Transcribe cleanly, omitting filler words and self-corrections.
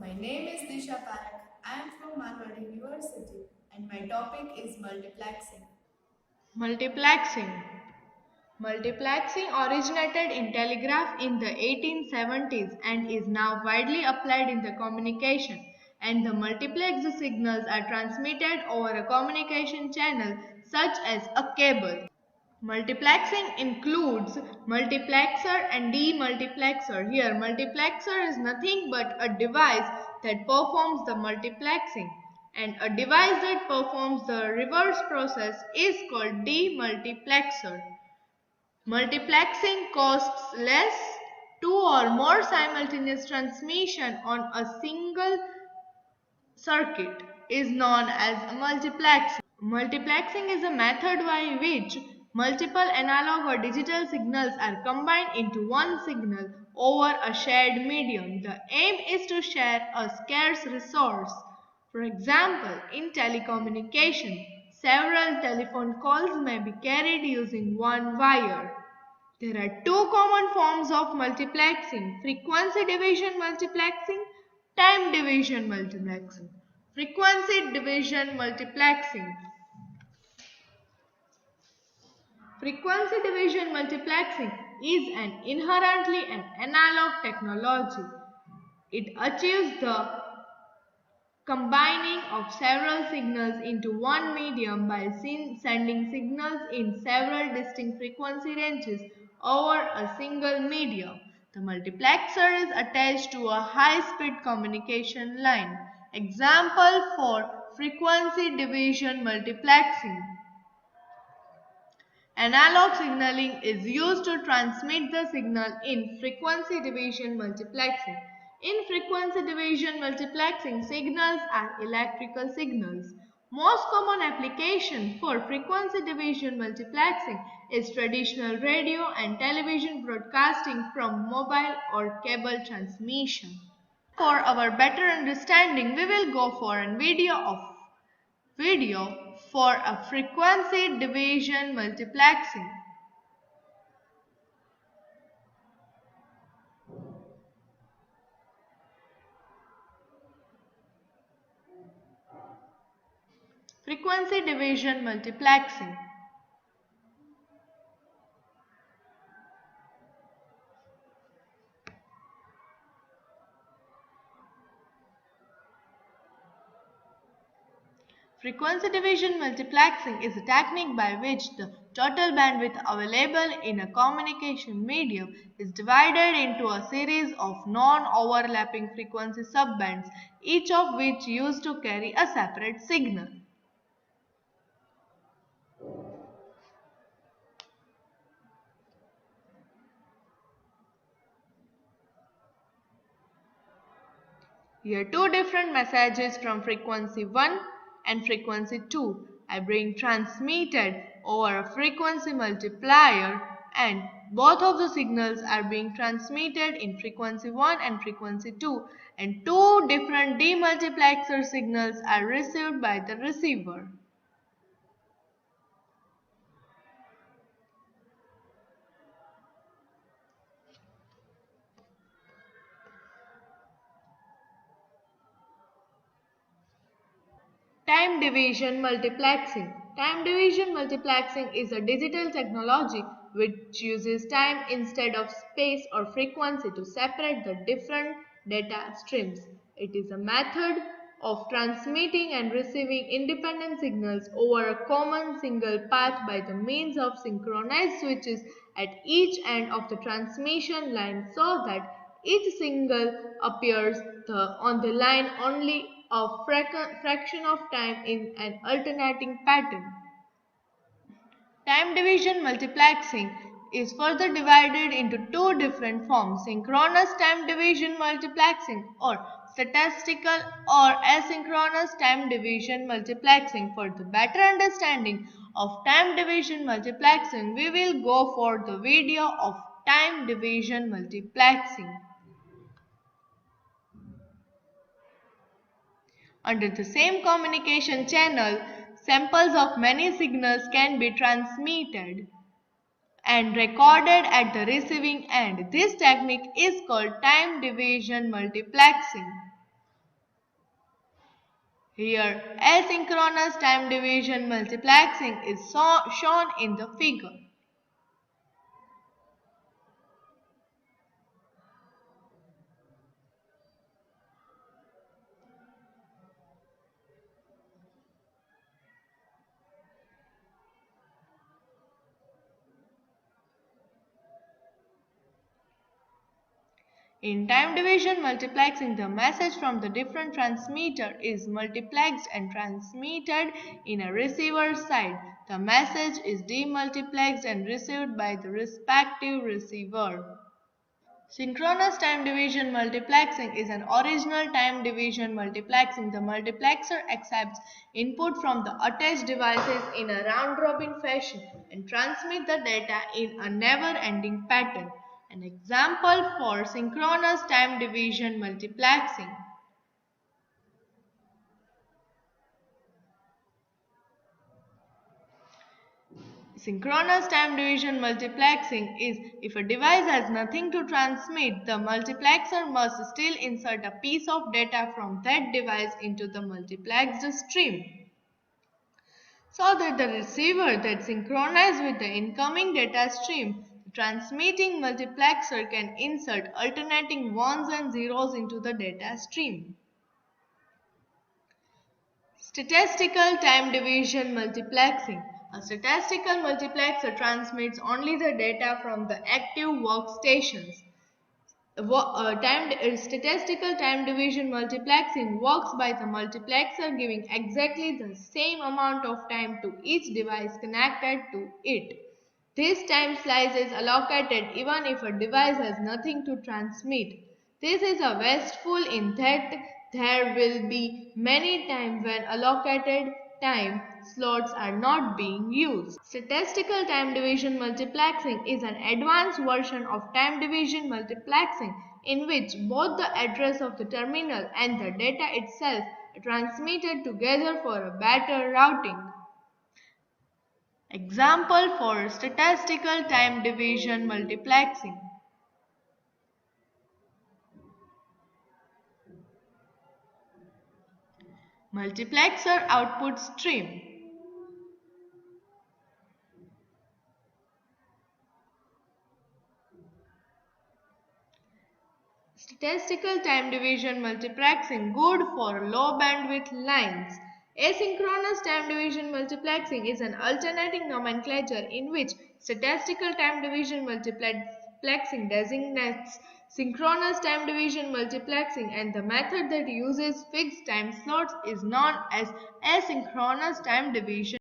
My name is Disha Parak. I am from Marwar University and my topic is multiplexing. Multiplexing. Multiplexing originated in telegraph in the 1870s and is now widely applied in the communication. And the multiplexed signals are transmitted over a communication channel such as a cable. Multiplexing includes multiplexer and demultiplexer. Here, multiplexer is nothing but a device that performs the multiplexing, and a device that performs the reverse process is called demultiplexer. Multiplexing costs less. Two or more simultaneous transmission on a single circuit is known as multiplexing. Multiplexing is a method by which multiple analog or digital signals are combined into one signal over a shared medium. The aim is to share a scarce resource. For example, in telecommunication, several telephone calls may be carried using one wire. There are two common forms of multiplexing: frequency division multiplexing, time division multiplexing. Frequency division multiplexing. Frequency division multiplexing is an inherently an analog technology. It achieves the combining of several signals into one medium by sending signals in several distinct frequency ranges over a single medium. The multiplexer is attached to a high-speed communication line. Example for frequency division multiplexing. Analog signaling is used to transmit the signal in frequency division multiplexing. In frequency division multiplexing, signals are electrical signals. Most common application for frequency division multiplexing is traditional radio and television broadcasting from mobile or cable transmission. For our better understanding, we will go for a video for a frequency division multiplexing. Frequency division multiplexing. Frequency division multiplexing is a technique by which the total bandwidth available in a communication medium is divided into a series of non-overlapping frequency subbands, each of which used to carry a separate signal. Here two different messages from frequency 1 and frequency 2 are being transmitted over a frequency multiplier, and both of the signals are being transmitted in frequency 1 and frequency 2, and two different demultiplexer signals are received by the receiver. Time division multiplexing. Time division multiplexing is a digital technology which uses time instead of space or frequency to separate the different data streams. It is a method of transmitting and receiving independent signals over a common single path by the means of synchronized switches at each end of the transmission line so that each signal appears on the line only a fraction of time in an alternating pattern. Time division multiplexing is further divided into two different forms: synchronous time division multiplexing or statistical or asynchronous time division multiplexing. For the better understanding of time division multiplexing, we will go for the video of time division multiplexing. Under the same communication channel, samples of many signals can be transmitted and recorded at the receiving end. This technique is called time division multiplexing. Here, asynchronous time division multiplexing is shown in the figure. In time division multiplexing, the message from the different transmitter is multiplexed and transmitted in a receiver side. The message is demultiplexed and received by the respective receiver. Synchronous time division multiplexing is an original time division multiplexing. The multiplexer accepts input from the attached devices in a round-robin fashion and transmits the data in a never-ending pattern. An example for synchronous time division multiplexing. Synchronous time division multiplexing is if a device has nothing to transmit, the multiplexer must still insert a piece of data from that device into the multiplexed stream, so that the receiver that synchronized with the incoming data stream, the transmitting multiplexer can insert alternating ones and zeros into the data stream. Statistical time division multiplexing. A statistical multiplexer transmits only the data from the active workstations. Statistical time division multiplexing works by the multiplexer giving exactly the same amount of time to each device connected to it. This time slice is allocated even if a device has nothing to transmit. This is a wasteful in that there will be many times when allocated time slots are not being used. Statistical time division multiplexing is an advanced version of time division multiplexing in which both the address of the terminal and the data itself are transmitted together for a better routing. Example for statistical time division multiplexing. Multiplexer output stream. Statistical time division multiplexing good for low bandwidth lines. Asynchronous time division multiplexing is an alternating nomenclature in which statistical time division multiplexing designates synchronous time division multiplexing, and the method that uses fixed time slots is known as asynchronous time division.